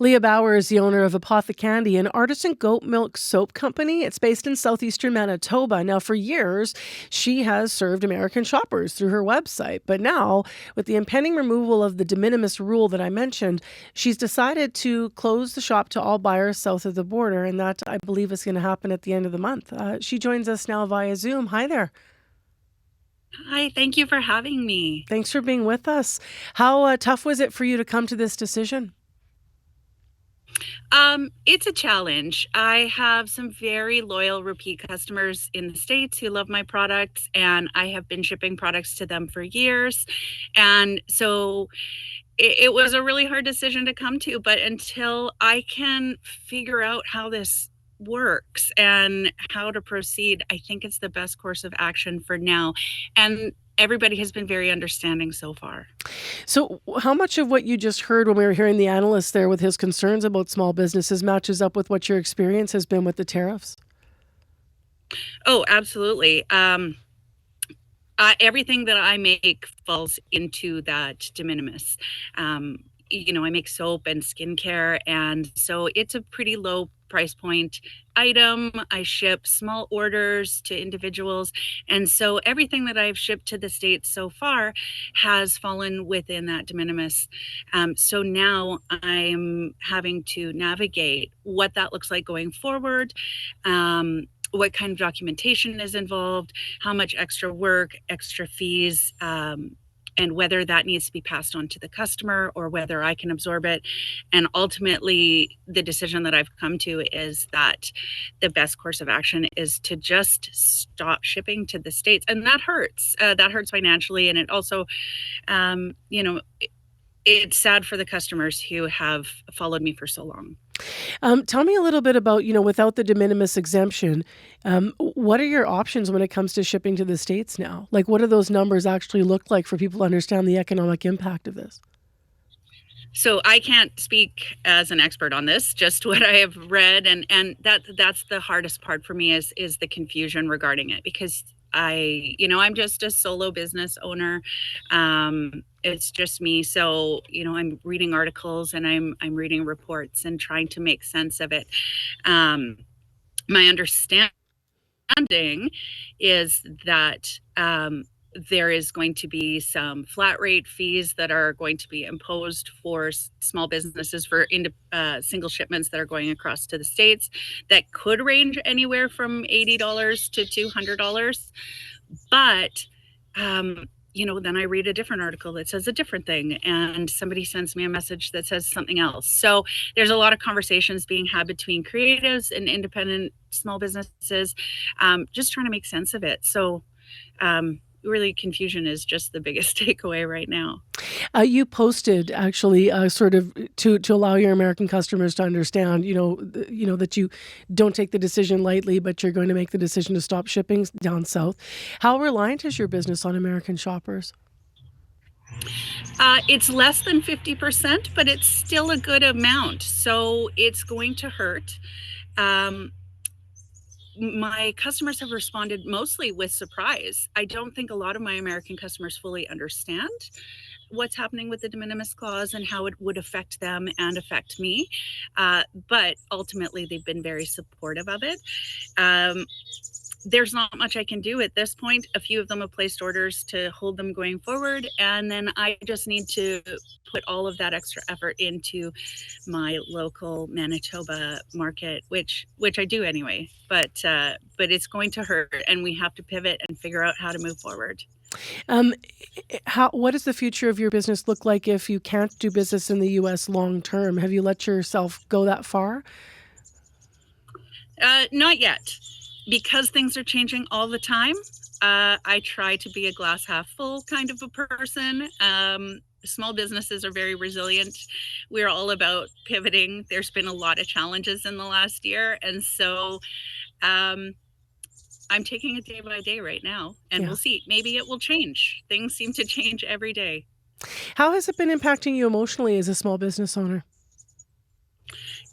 Leah Bauer is the owner of Apothecandi, an artisan goat milk soap company. It's based in southeastern Manitoba. Now, for years, she has served American shoppers through her website. But now, with the impending removal of the de minimis rule that I mentioned, she's decided to close the shop to all buyers south of the border. And that, I believe, is going to happen at the end of the month. She joins us now via Zoom. Hi there. Hi, thank you for having me. Thanks for being with us. How tough was it for you to come to this decision? It's a challenge. I have some very loyal repeat customers in the States who love my products, and I have been shipping products to them for years. And so it was a really hard decision to come to, but until I can figure out how this works and how to proceed, I think it's the best course of action for now. And everybody has been very understanding so far. So, how much of what you just heard when we were hearing the analyst there with his concerns about small businesses matches up with what your experience has been with the tariffs? Oh, absolutely. Everything that I make falls into that de minimis. I make soap and skincare, and so it's a pretty low price point item. I ship small orders to individuals, and so everything that I've shipped to the States so far has fallen within that de minimis. So now I'm having to navigate what that looks like going forward. What kind of documentation is involved, how much extra work, extra fees, and whether that needs to be passed on to the customer or whether I can absorb it. And ultimately, the decision that I've come to is that the best course of action is to just stop shipping to the States. And that hurts. That hurts financially. And it also, it's sad for the customers who have followed me for so long. Tell me a little bit about, without the de minimis exemption, what are your options when it comes to shipping to the States now? Like, what do those numbers actually look like for people to understand the economic impact of this? So I can't speak as an expert on this, just what I have read, and that's the hardest part for me is the confusion regarding it, because I'm just a solo business owner. It's just me. So, I'm reading articles and I'm reading reports and trying to make sense of it. My understanding is that there is going to be some flat rate fees that are going to be imposed for small businesses for single shipments that are going across to the States that could range anywhere from $80 to $200. But then I read a different article that says a different thing, and somebody sends me a message that says something else. So there's a lot of conversations being had between creatives and independent small businesses, just trying to make sense of it. So really, confusion is just the biggest takeaway right now. You posted actually sort of to allow your American customers to understand, that you don't take the decision lightly, but you're going to make the decision to stop shipping down south. How reliant is your business on American shoppers? It's less than 50%, but it's still a good amount. So it's going to hurt. Um, my customers have responded mostly with surprise. I don't think a lot of my American customers fully understand what's happening with the de minimis clause and how it would affect them and affect me. But ultimately, they've been very supportive of it. There's not much I can do at this point. A few of them have placed orders to hold them going forward. And then I just need to put all of that extra effort into my local Manitoba market, which I do anyway. But it's going to hurt, and we have to pivot and figure out how to move forward. What does the future of your business look like if you can't do business in the U.S. long term? Have you let yourself go that far? Not yet, because things are changing all the time. I try to be a glass half full kind of a person. Small businesses are very resilient. We're all about pivoting. There's been a lot of challenges in the last year, and so I'm taking it day by day right now, and Yeah. we'll see. Maybe it will change. Things seem to change every day. How has it been impacting you emotionally as a small business owner?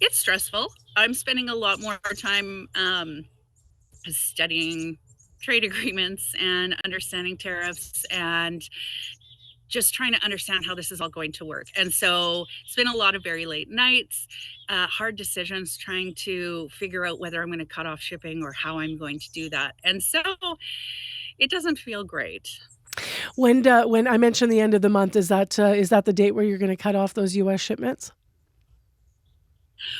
It's stressful. I'm spending a lot more time studying trade agreements and understanding tariffs, and just trying to understand how this is all going to work. And so it's been a lot of very late nights, hard decisions, trying to figure out whether I'm going to cut off shipping or how I'm going to do that. And so it doesn't feel great. When I mentioned the end of the month, is that the date where you're gonna cut off those US shipments?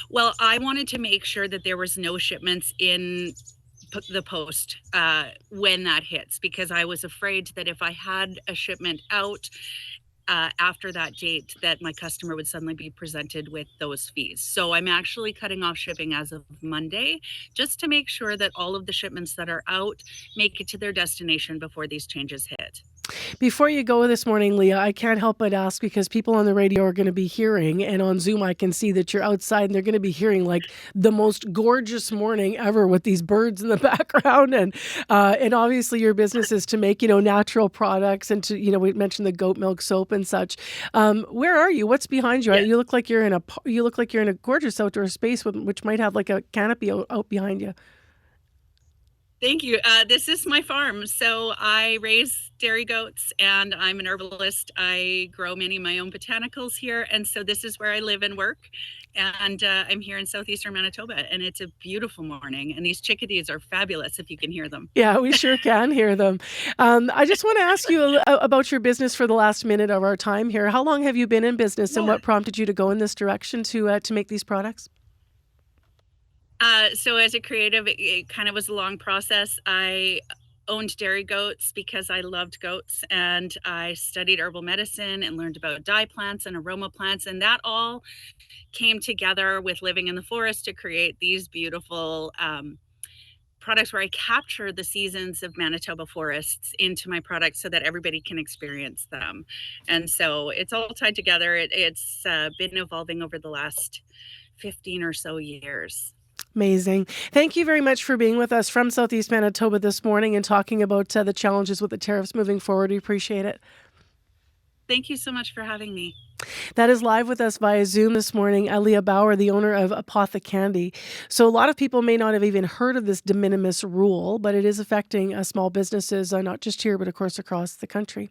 Well, I wanted to make sure that there was no shipments in the post when that hits, because I was afraid that if I had a shipment out after that date, that my customer would suddenly be presented with those fees. So I'm actually cutting off shipping as of Monday, just to make sure that all of the shipments that are out make it to their destination before these changes hit. Before you go this morning, Leah, I can't help but ask because people on the radio are going to be hearing, and on Zoom, I can see that you're outside and they're going to be hearing like the most gorgeous morning ever with these birds in the background. And obviously, your business is to make, natural products and to, we mentioned the goat milk soap and such. Where are you? What's behind you? Yeah. You look like you look like you're in a gorgeous outdoor space which might have like a canopy out behind you. Thank you. This is my farm. So I raise dairy goats and I'm an herbalist. I grow many of my own botanicals here. And so this is where I live and work. And I'm here in southeastern Manitoba, and it's a beautiful morning. And these chickadees are fabulous if you can hear them. Yeah, we sure can hear them. I just want to ask you about your business for the last minute of our time here. How long have you been in business, and Yeah. what prompted you to go in this direction to make these products? So as a creative, it kind of was a long process. I owned dairy goats because I loved goats, and I studied herbal medicine and learned about dye plants and aroma plants, and that all came together with living in the forest to create these beautiful products where I capture the seasons of Manitoba forests into my products so that everybody can experience them. And so it's all tied together. It's been evolving over the last 15 or so years. Amazing. Thank you very much for being with us from Southeast Manitoba this morning and talking about the challenges with the tariffs moving forward. We appreciate it. Thank you so much for having me. That is live with us via Zoom this morning, Leah Bauer, the owner of Apothecandi. So a lot of people may not have even heard of this de minimis rule, but it is affecting small businesses, not just here, but of course across the country.